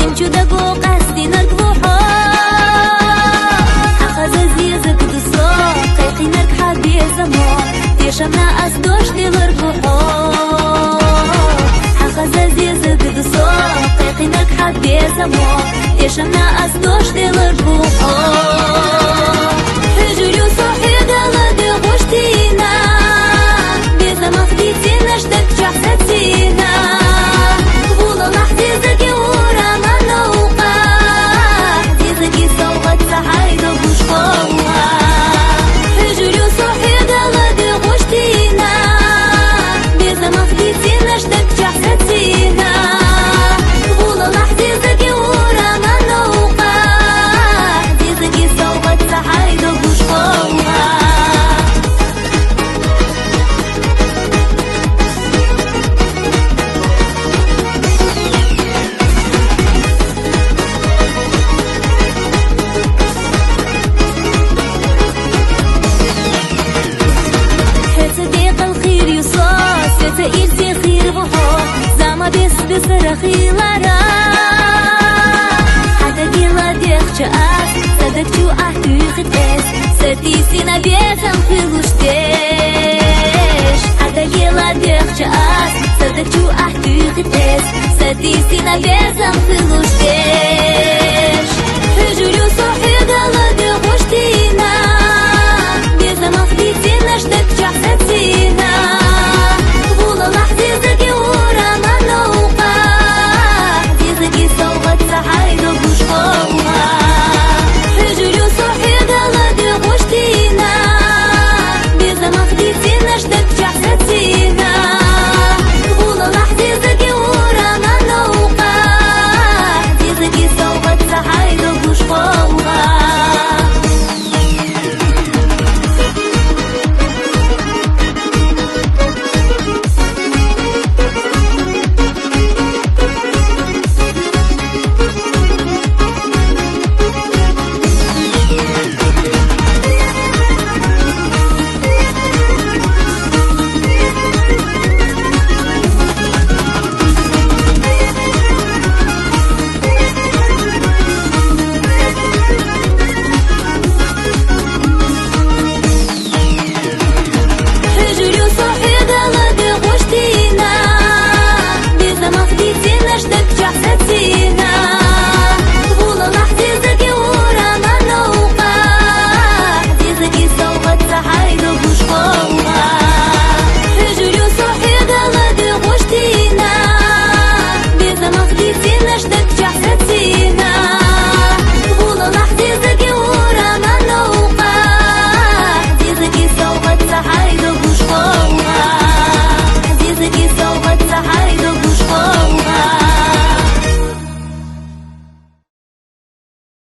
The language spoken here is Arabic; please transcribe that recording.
سمچو دگو قصدی نرگ وحا أخذ زيزك دصا قيقي نرك حبي زمان تيشمنا أسدوش دي لربحا أخذ زيزك دصا قيقي نرك حبي زمان تيشمنا أسدوش دي لربحا حجولو صحي دلدي غشتينا بيزا مخديتي نشتك جحستينا والله لحظي زكي ورا ما نوقع زكي صوغة سحايدة بوشقوها حجولو صحي دلدي غشتينا بيزا مخديتي نشتك جحستينا والله لحظي زكي ورا ما نوقع زكي صوغة سحايدة بوشقوها إيزي خير بحو زعما بس رخيلارا حتى قيلا ديخ جاء صدق جو أحتو يخد إس ستيسينا بيزم خيلوش ديش حتى قيلا ديخ جاء صدق جو أحتو يخد إس ستيسينا بيزم خيلوش